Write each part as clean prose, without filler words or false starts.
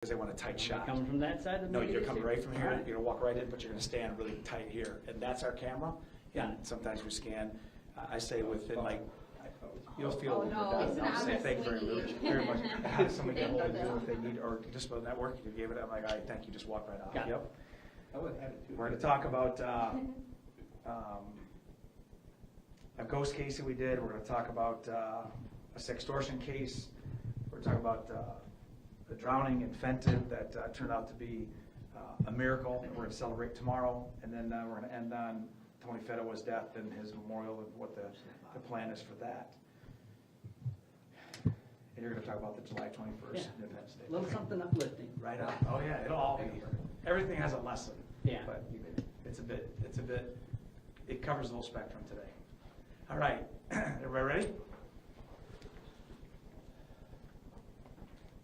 because they want a tight shot. Coming from that side of the No, media, you're coming right from here. Right. You're gonna walk right in, but you're gonna stand really tight here, and that's our camera. Got And it. sometimes we scan. I say within like, you'll feel. Oh, no, it's not Say a thank you very swingy. very much. Have somebody get hold of Thank you you. if they need, or Disability Network. If you gave it, I'm like, all right, thank you. Just walk right out. Got it. Yep. I would have it too. We're gonna talk about a ghost case that we did. We're gonna talk about a sextortion case. We're talking about the drowning in Fenton that turned out to be a miracle, and we're gonna celebrate tomorrow. And then we're gonna end on Tony Fedowa's death and his memorial and what the plan is for that. And you're gonna talk about the July 21st Yeah. Independence Day. A little something uplifting. Right on. Oh yeah, it'll all be here. Everything has a lesson. Yeah. But it's a bit, it covers the whole spectrum today. All right, everybody ready?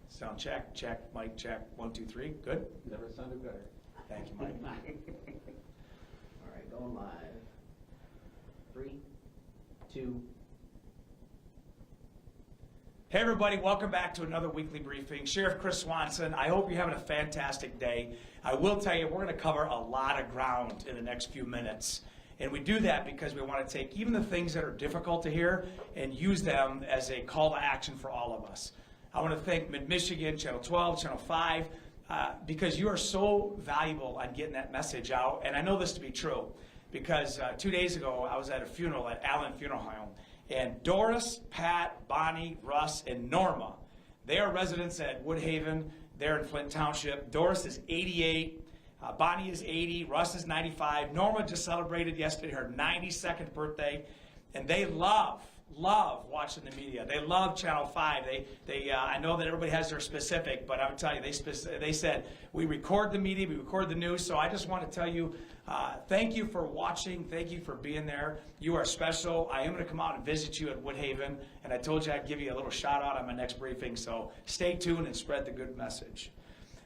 Sound check, mic check, 1, 2, 3, good? Never sounded better. Thank you, Mike. All right, going live. 3, 2. Hey everybody, welcome back to another weekly briefing. Sheriff Chris Swanson, I hope you're having a fantastic day. I will tell you, we're going to cover a lot of ground in the next few minutes. And we do that because we want to take even the things that are difficult to hear and use them as a call to action for all of us. I want to thank Mid-Michigan, Channel 12, Channel 5, because you are so valuable on getting that message out. And I know this to be true because 2 days ago I was at a funeral at Allen Funeral Home. And Doris, Pat, Bonnie, Russ, and Norma, they are residents at Woodhaven. They're in Flint Township. Doris is 88. Bonnie is 80. Russ is 95. Norma just celebrated yesterday her 92nd birthday. And they love watching the media. They love Channel 5. I know that everybody has their specific, but I'm telling you, they said, we record the media, we record the news, so I just want to tell you, thank you for watching. Thank you for being there. You are special. I am going to come out and visit you at Woodhaven, and I told you I'd give you a little shout out on my next briefing, so stay tuned and spread the good message.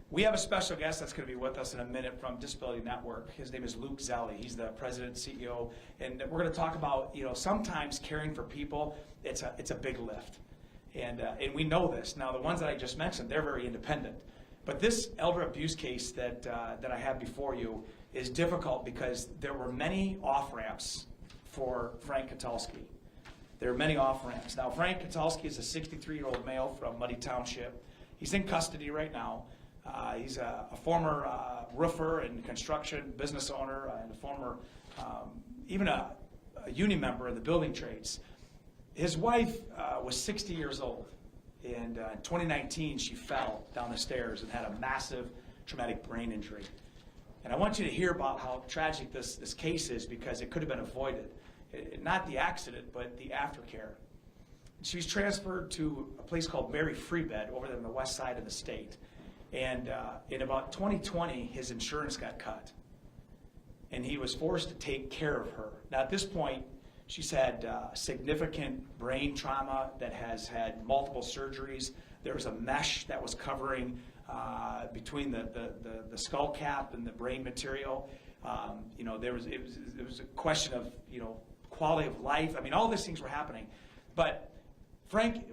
We have a special guest that's going to be with us in a minute from Disability Network. His name is Luke Zelli. He's the president and CEO, and we're going to talk about, sometimes caring for people, it's a big lift, and we know this. Now, the ones that I just mentioned, they're very independent, but this elder abuse case that I have before you is difficult because there were many off-ramps for Frank Katalski. There are many off-ramps. Now, Frank Katalski is a 63-year-old male from Muddy Township. He's in custody right now. He's a former roofer and construction business owner and a former, even a union member in the building trades. His wife was 60 years old, and in 2019 she fell down the stairs and had a massive traumatic brain injury. And I want you to hear about how tragic this case is because it could have been avoided. Not the accident, but the aftercare. She was transferred to a place called Mary Free Bed over there on the west side of the state. And in about 2020, his insurance got cut. And he was forced to take care of her. Now, at this point, she's had significant brain trauma that has had multiple surgeries. There was a mesh that was covering between the skull cap and the brain material. It was a question of, quality of life. I mean, all these things were happening. But Frank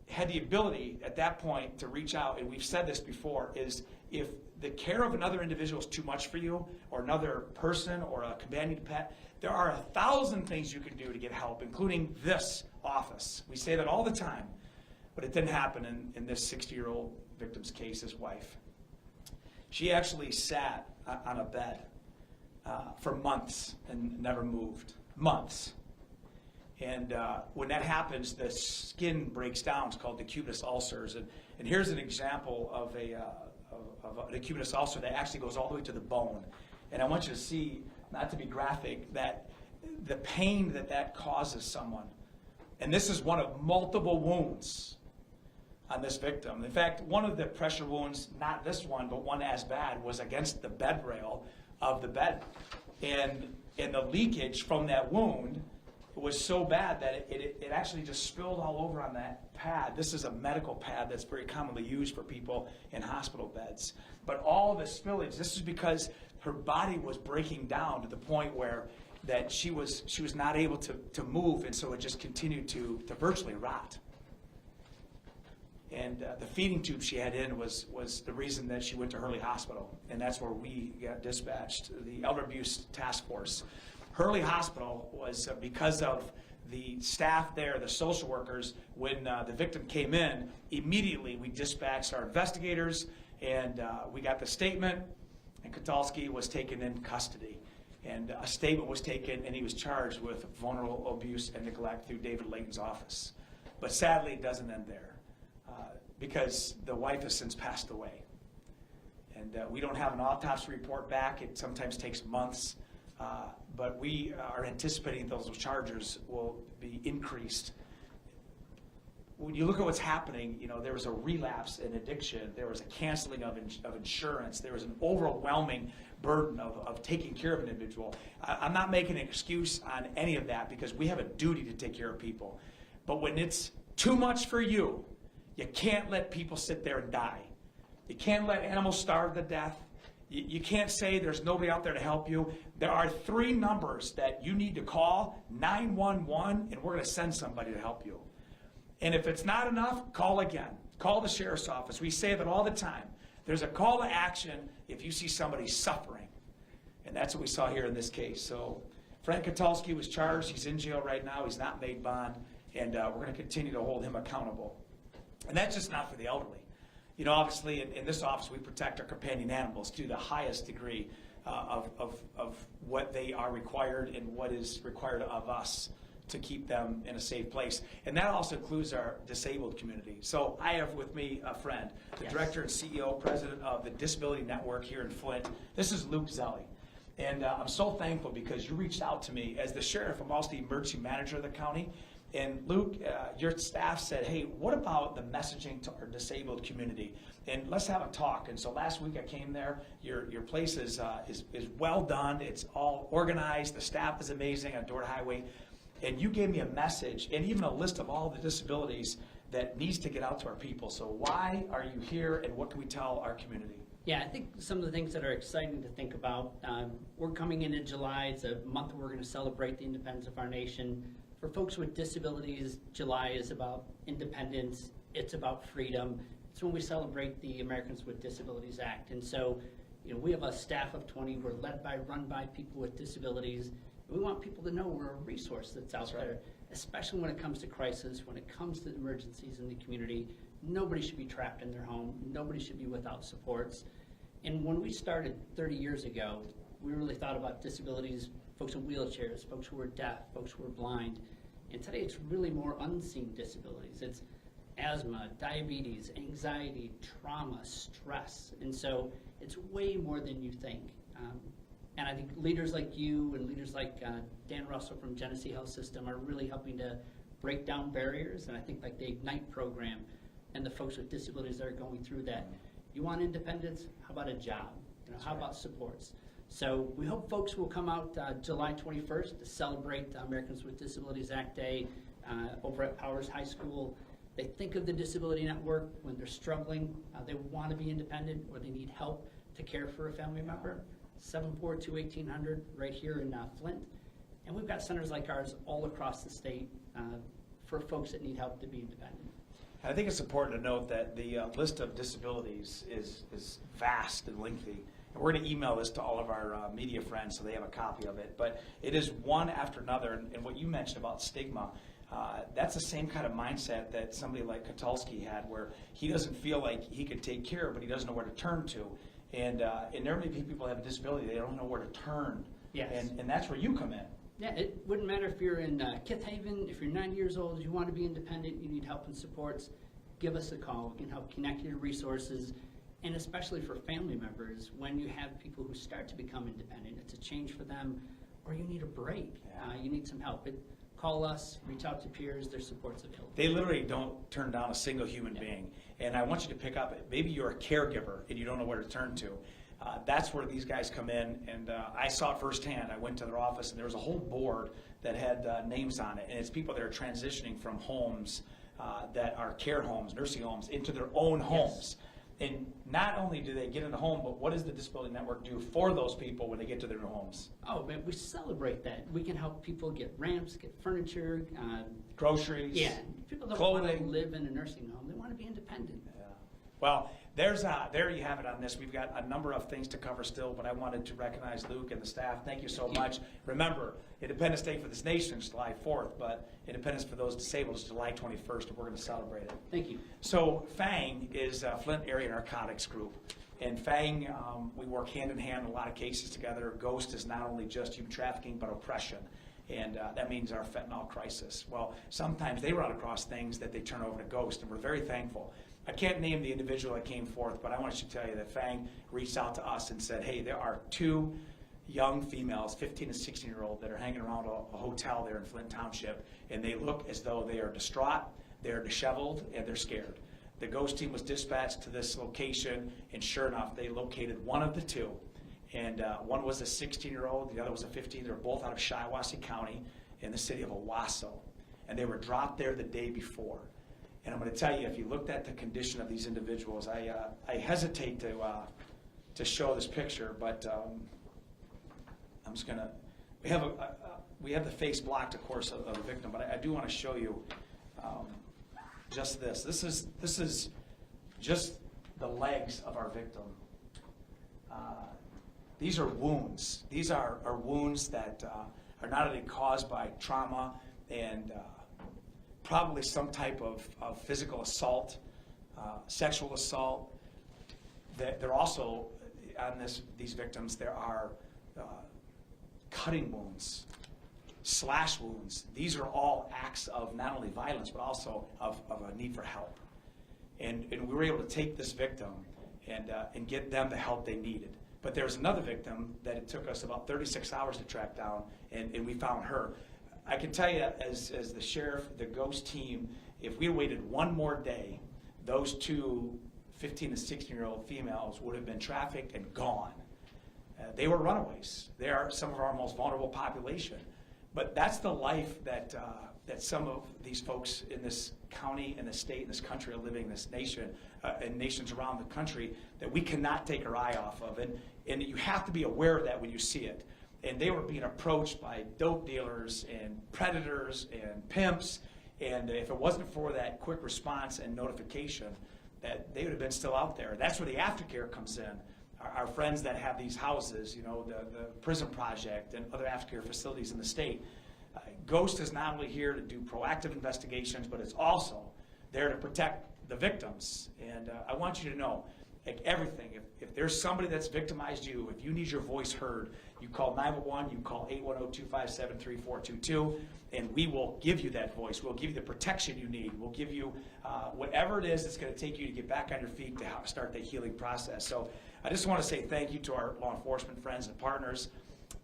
had the ability at that point to reach out, and we've said this before, is if the care of another individual is too much for you, or another person, or a companion pet, there are 1,000 things you can do to get help, including this office. We say that all the time, but it didn't happen in this 60-year-old victim's case, his wife. She actually sat on a bed for months and never moved. Months. And when that happens, the skin breaks down. It's called decubitus ulcers. And here's an example of an decubitus ulcer that actually goes all the way to the bone. And I want you to see, not to be graphic, that the pain that causes someone. And this is one of multiple wounds on this victim. In fact, one of the pressure wounds, not this one, but one as bad, was against the bed rail of the bed. And the leakage from that wound was so bad that it actually just spilled all over on that pad. This is a medical pad that's very commonly used for people in hospital beds. But all the spillage, this is because her body was breaking down to the point where that she was not able to move, and so it just continued to virtually rot. And the feeding tube she had in was the reason that she went to Hurley Hospital, and that's where we got dispatched, the Elder Abuse Task Force. Hurley Hospital was because of the staff there, the social workers, when the victim came in, immediately we dispatched our investigators, and we got the statement, and Katalski was taken in custody. And a statement was taken, and he was charged with vulnerable abuse and neglect through David Layton's office. But sadly, it doesn't end there, because the wife has since passed away. And we don't have an autopsy report back. It sometimes takes months. But we are anticipating those charges will be increased. When you look at what's happening, there was a relapse in addiction, there was a canceling of insurance, there was an overwhelming burden of taking care of an individual. I'm not making an excuse on any of that, because we have a duty to take care of people. But when it's too much for you, you can't let people sit there and die. You can't let animals starve to death. You can't say there's nobody out there to help you. There are 3 numbers that you need to call, 911, and we're going to send somebody to help you. And if it's not enough, call again. Call the sheriff's office. We say that all the time. There's a call to action if you see somebody suffering. And that's what we saw here in this case. So Frank Katalski was charged. He's in jail right now. He's not made bond. And we're going to continue to hold him accountable. And that's just not for the elderly. Obviously, in this office, we protect our companion animals to the highest degree of what they are required and what is required of us to keep them in a safe place. And that also includes our disabled community. So I have with me a friend, the Director and CEO, President of the Disability Network here in Flint. This is Luke Zelli. And I'm so thankful because you reached out to me as the sheriff. I'm also the emergency manager of the county. And Luke, your staff said, hey, what about the messaging to our disabled community? And let's have a talk. And so last week I came there. Your place is well done. It's all organized. The staff is amazing on Door to Highway. And you gave me a message and even a list of all the disabilities that needs to get out to our people. So why are you here, and what can we tell our community? Yeah, I think some of the things that are exciting to think about, we're coming into July. It's a month where we're going to celebrate the independence of our nation. For folks with disabilities, July is about independence. It's about freedom. It's when we celebrate the Americans with Disabilities Act. And so, we have a staff of 20. We're run by people with disabilities. We want people to know we're a resource that's out there, especially when it comes to crisis, when it comes to emergencies in the community. Nobody should be trapped in their home. Nobody should be without supports. And when we started 30 years ago, we really thought about disabilities, folks in wheelchairs, folks who were deaf, folks who were blind. And today it's really more unseen disabilities. It's asthma, diabetes, anxiety, trauma, stress. And so it's way more than you think. And I think leaders like you and leaders like Dan Russell from Genesee Health System are really helping to break down barriers. And I think like the Ignite program and the folks with disabilities that are going through that. You want independence? How about a job? How about supports? So we hope folks will come out July 21st to celebrate Americans with Disabilities Act Day over at Powers High School. They think of the Disability Network when they're struggling, they want to be independent, or they need help to care for a family member. 742-1800 right here in Flint. And we've got centers like ours all across the state for folks that need help to be independent. I think it's important to note that the list of disabilities is vast and lengthy. And we're going to email this to all of our media friends so they have a copy of it. But it is one after another. And what you mentioned about stigma, that's the same kind of mindset that somebody like Katalski had, where he doesn't feel like he can take care, but he doesn't know where to turn to. And there may be people that have a disability, they don't know where to turn. Yes. And that's where you come in. Yeah, it wouldn't matter if you're in Kith Haven, if you're 90 years old, you want to be independent, you need help and supports, give us a call. We can help connect you to resources, and especially for family members, when you have people who start to become independent, it's a change for them, or you need a break, you need some help. Call us, reach out to peers, there's supports available. They literally don't turn down a single human being. And I want you to pick up, maybe you're a caregiver and you don't know where to turn to. That's where these guys come in, and I saw it firsthand. I went to their office, and there was a whole board that had names on it, and it's people that are transitioning from homes that are care homes, nursing homes, into their own homes. And not only do they get in the home, but what does the Disability Network do for those people when they get to their new homes? Oh, man, we celebrate that. We can help people get ramps, get furniture. Groceries? Yeah, people don't want to clothing. live in a nursing home. They want to be independent. Yeah. Well, there you have it on this. We've got a number of things to cover still, but I wanted to recognize Luke and the staff. Thank you so much. Remember, Independence Day for this nation is July 4th, but Independence for those disabled is July 21st, and we're going to celebrate it. Thank you. So FANG is Flint Area Narcotics Group. And FANG, we work hand in hand in a lot of cases together. GHOST is not only just human trafficking, but oppression. And that means our fentanyl crisis. Well, sometimes they run across things that they turn over to GHOST, and we're very thankful. I can't name the individual that came forth, but I want to tell you that FANG reached out to us and said, hey, there are 2 young females, 15 and 16-year-old, that are hanging around a hotel there in Flint Township, and they look as though they are distraught, they're disheveled, and they're scared. The GHOST team was dispatched to this location, and sure enough, they located one of the 2. And one was a 16-year-old, the other was a 15. They were both out of Shiawassee County in the city of Owasso. And they were dropped there the day before. And I'm going to tell you, if you looked at the condition of these individuals, I hesitate to show this picture, but I'm just going to, we have the face blocked, of course, of the victim, but I do want to show you just this. This is just the legs of our victim. These are wounds. These are wounds that are not only caused by trauma and probably some type of physical assault, sexual assault. They're also, on these victims, there are cutting wounds, slash wounds. These are all acts of not only violence, but also of a need for help. And we were able to take this victim and get them the help they needed. But there was another victim that it took us about 36 hours to track down, and we found her. I can tell you, as the sheriff, the GHOST team, if we had waited one more day, those 2 15 and 16-year-old females would have been trafficked and gone. They were runaways. They are some of our most vulnerable population. But that's the life that some of these folks in this county, in this state, in this country are living in this nation, and nations around the country, that we cannot take our eye off of. And you have to be aware of that when you see it. And they were being approached by dope dealers and predators and pimps. And if it wasn't for that quick response and notification, that they would have been still out there. That's where the aftercare comes in. Our friends that have these houses, you know, the Prison Project and other aftercare facilities in the state. GHOST is not only here to do proactive investigations, but it's also there to protect the victims. And I want you to know, like everything, if there's somebody that's victimized you, if you need your voice heard, you call 911, you call 810-257-3422, and we will give you that voice. We'll give you the protection you need. We'll give you whatever it is that's going to take you to get back on your feet to start the healing process. So I just want to say thank you to our law enforcement friends and partners,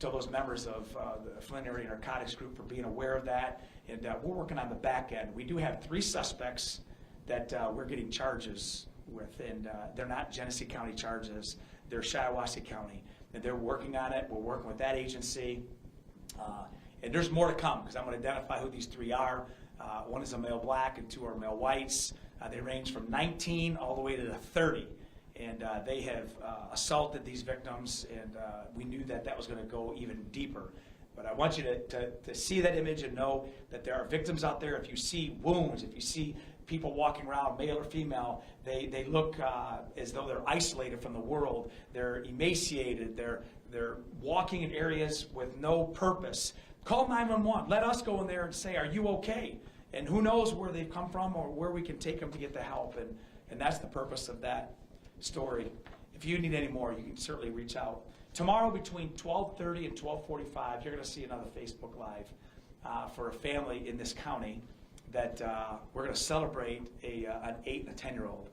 to those members of the Flint Area Narcotics Group for being aware of that. And we're working on the back end. We do have 3 suspects that we're getting charges with, and they're not Genesee County charges. They're Shiawassee County, and they're working on it. We're working with that agency. And there's more to come, because I'm going to identify who these 3 are. One is a male black and 2 are male whites. They range from 19 all the way to 30. And they have assaulted these victims, and we knew that that was going to go even deeper. But I want you to see that image and know that there are victims out there. If you see wounds, if you see people walking around, male or female, they look as though they're isolated from the world. They're emaciated. They're walking in areas with no purpose. Call 911. Let us go in there and say, are you okay? And who knows where they've come from or where we can take them to get the help. And that's the purpose of that story. If you need any more, you can certainly reach out. Tomorrow between 12:30 and 12:45, you're going to see another Facebook Live for a family in this county that we're going to celebrate an 8 and a 10-year-old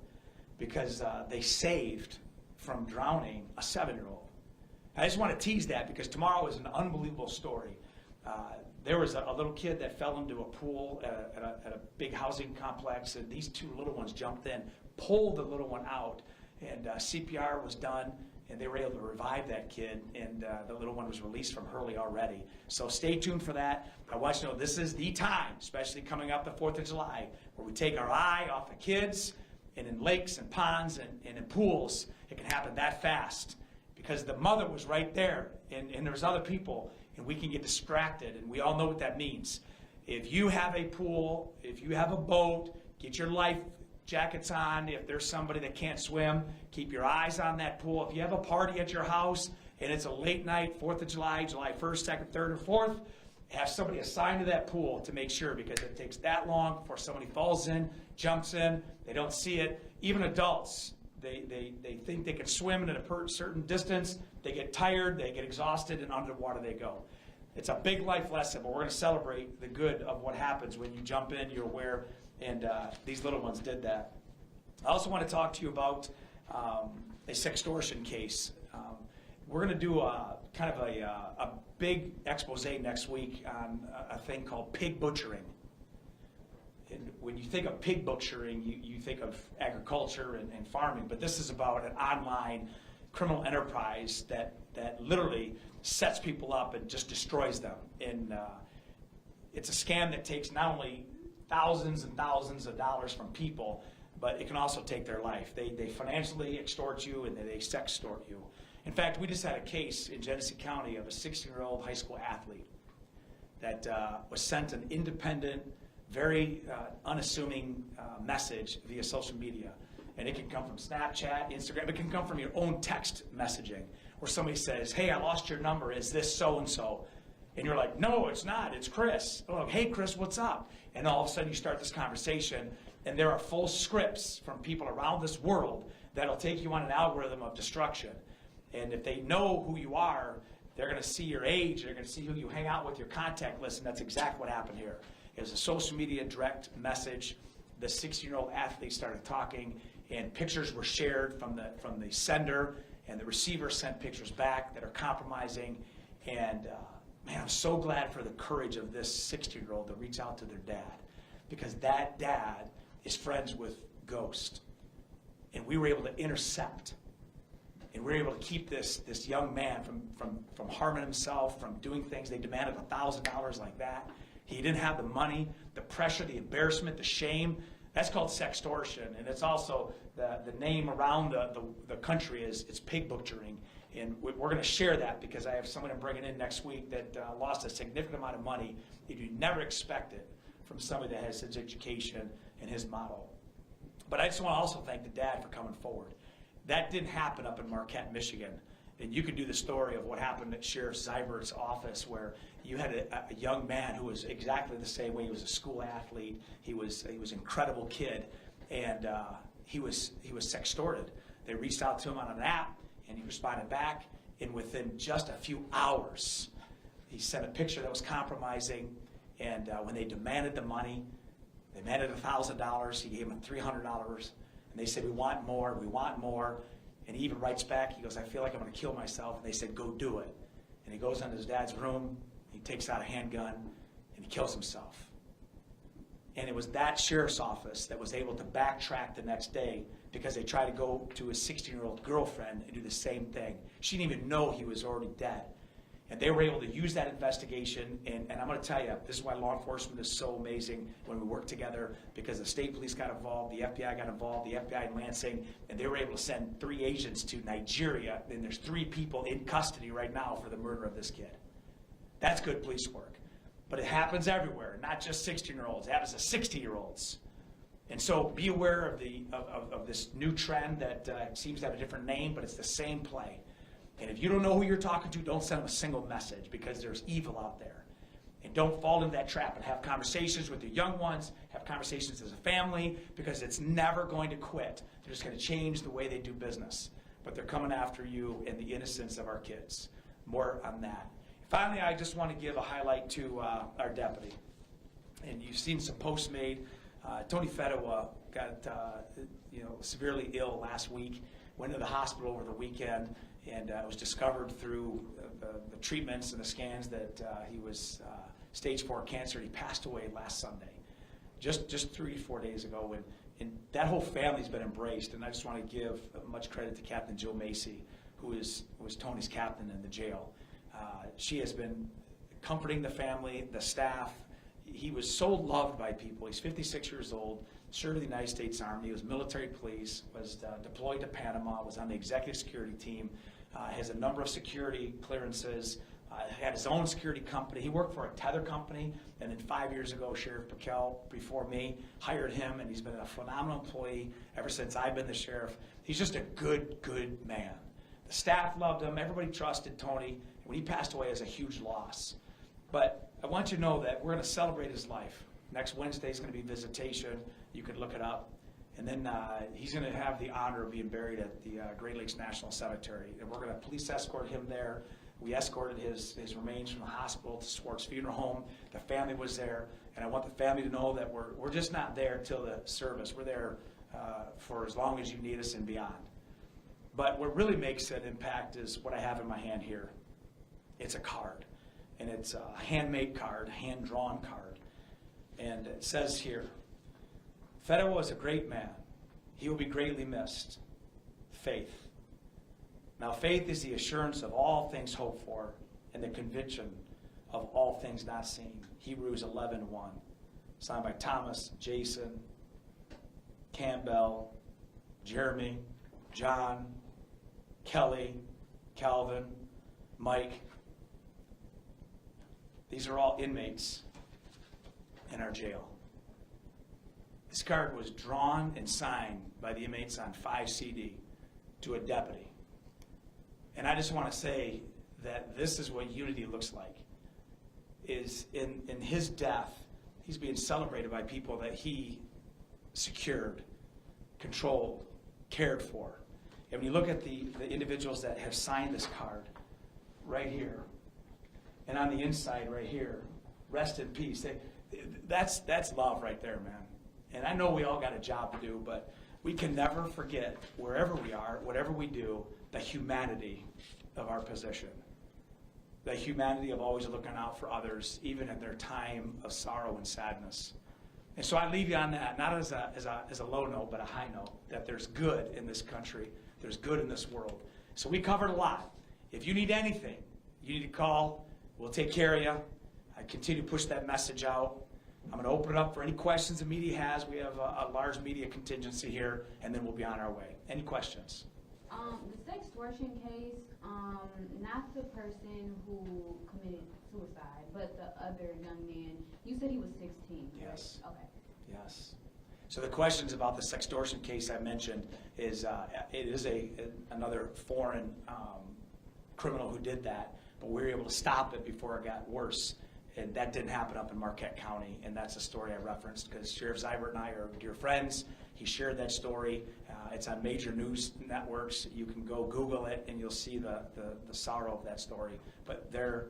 because they saved from drowning a 7-year-old. I just want to tease that because tomorrow is an unbelievable story. There was a little kid that fell into a pool at a big housing complex, and these 2 little ones jumped in, pulled the little one out, and CPR was done, and they were able to revive that kid, and the little one was released from Hurley already. So stay tuned for that. I want you to know this is the time, especially coming up the 4th of July, where we take our eye off the kids and in lakes and ponds and in pools, it can happen that fast because the mother was right there and there's other people, and we can get distracted, and we all know what that means. If you have a pool, if you have a boat, get your life jackets on. If there's somebody that can't swim, keep your eyes on that pool. If you have a party at your house and it's a late night, 4th of July, July 1st, 2nd, 3rd, or 4th, have somebody assigned to that pool to make sure, because it takes that long before somebody falls in, jumps in, they don't see it. Even adults, they think they can swim at a certain distance, they get tired, they get exhausted, and underwater they go. It's a big life lesson, but we're going to celebrate the good of what happens when you jump in, you're aware, and these little ones did that. I also want to talk to you about a sextortion case. We're going to do a big expose next week on a thing called pig butchering. And when you think of pig butchering, you think of agriculture and farming, but this is about an online criminal enterprise that literally sets people up and just destroys them. And it's a scam that takes not only thousands and thousands of dollars from people, but it can also take their life. They financially extort you and they sextort you. In fact, we just had a case in Genesee County of a 16-year-old high school athlete that was sent an independent, very unassuming message via social media. And it can come from Snapchat, Instagram. It can come from your own text messaging where somebody says, hey, I lost your number. Is this so-and-so? And you're like, no, it's not. It's Chris. Oh, like, hey, Chris, what's up? And all of a sudden you start this conversation, and there are full scripts from people around this world that'll take you on an algorithm of destruction. And if they know who you are, they're going to see your age, they're going to see who you hang out with, your contact list, and that's exactly what happened here. It was a social media direct message. The 16-year-old athlete started talking, and pictures were shared from the sender, and the receiver sent pictures back that are compromising. And man, I'm so glad for the courage of this 16-year-old to reach out to their dad, because that dad is friends with Ghost. And we were able to intercept, and we were able to keep this young man from harming himself, from doing things. They demanded $1,000 like that. He didn't have the money, the pressure, the embarrassment, the shame. That's called sextortion, and it's also the name around the country is it's pig butchering. And we're going to share that because I have someone I'm bringing in next week that lost a significant amount of money that you never expected from somebody that has his education and his model. But I just want to also thank the dad for coming forward. That didn't happen up in Marquette, Michigan. And you could do the story of what happened at Sheriff Zeibert's office, where you had a young man who was exactly the same way. He was a school athlete. He was an incredible kid, and he was sextorted. They reached out to him on an app, and he responded back. And within just a few hours, he sent a picture that was compromising. And when they demanded the money, they demanded $1,000. He gave them $300, and they said, "We want more. We want more." And he even writes back, he goes, "I feel like I'm going to kill myself." And they said, "Go do it." And he goes into his dad's room, he takes out a handgun, and he kills himself. And it was that sheriff's office that was able to backtrack the next day because they tried to go to his 16-year-old girlfriend and do the same thing. She didn't even know he was already dead. And they were able to use that investigation, and I'm going to tell you, this is why law enforcement is so amazing when we work together, because the state police got involved, the FBI got involved, the FBI in Lansing, and they were able to send 3 agents to Nigeria, and there's 3 people in custody right now for the murder of this kid. That's good police work. But it happens everywhere, not just 16-year-olds. It happens to 60-year-olds. And so be aware of this new trend that seems to have a different name, but it's the same play. And if you don't know who you're talking to, don't send them a single message, because there's evil out there. And don't fall into that trap, and have conversations with your young ones, have conversations as a family, because it's never going to quit. They're just going to change the way they do business. But they're coming after you and the innocence of our kids. More on that. Finally, I just want to give a highlight to our deputy. And you've seen some posts made. Tony Fedwa got severely ill last week, went to the hospital over the weekend, and it was discovered through the treatments and the scans that he was stage 4 cancer. He passed away last Sunday, just 3 to 4 days ago. And that whole family's been embraced. And I just want to give much credit to Captain Jill Macy, who was Tony's captain in the jail. She has been comforting the family, the staff. He was so loved by people. He's 56 years old, served in the United States Army, was military police, was deployed to Panama, was on the executive security team, has a number of security clearances, had his own security company. He worked for a tether company, and then 5 years ago, Sheriff Piquel, before me, hired him, and he's been a phenomenal employee ever since I've been the sheriff. He's just a good man. The staff loved him. Everybody trusted Tony. When he passed away, it was a huge loss. But I want you to know that we're going to celebrate his life. Next Wednesday is going to be visitation. You can look it up. And then he's going to have the honor of being buried at the Great Lakes National Cemetery. And we're going to police escort him there. We escorted his remains from the hospital to Swartz Funeral Home. The family was there. And I want the family to know that we're just not there till the service. We're there for as long as you need us and beyond. But what really makes an impact is what I have in my hand here. It's a card. And it's a handmade card, hand-drawn card. And it says here, Federer was a great man. He will be greatly missed. Faith. Now, faith is the assurance of all things hoped for and the conviction of all things not seen. Hebrews 11:1. Signed by Thomas, Jason, Campbell, Jeremy, John, Kelly, Calvin, Mike. These are all inmates in our jail. This card was drawn and signed by the inmates on 5 CD to a deputy. And I just want to say that this is what unity looks like. Is in his death, he's being celebrated by people that he secured, controlled, cared for. And when you look at the individuals that have signed this card, right here, and on the inside right here, rest in peace. That's love right there, man. And I know we all got a job to do, but we can never forget, wherever we are, whatever we do, the humanity of our position. The humanity of always looking out for others, even in their time of sorrow and sadness. And so I leave you on that, not as a low note, but a high note, that there's good in this country, there's good in this world. So we covered a lot. If you need anything, you need to call. We'll take care of you. I continue to push that message out. I'm going to open it up for any questions the media has. We have a large media contingency here, and then we'll be on our way. Any questions? The sextortion case, not the person who committed suicide, but the other young man. You said he was 16. Yes. Right? Okay. Yes. So the questions about the sextortion case I mentioned is it is another foreign criminal who did that, but we were able to stop it before it got worse. And that didn't happen up in Marquette County, and that's a story I referenced because Sheriff Zybert and I are dear friends. He shared that story. It's on major news networks. You can go Google it, and you'll see the sorrow of that story. But there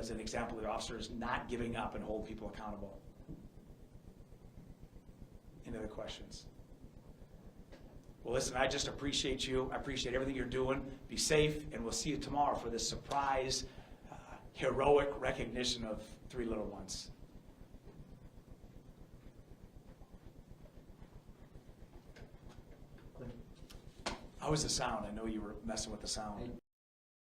is an example of the officers not giving up and hold people accountable. Any other questions? Well, listen, I just appreciate you. I appreciate everything you're doing. Be safe, and we'll see you tomorrow for this surprise heroic recognition of 3 little ones. How was the sound? I know you were messing with the sound.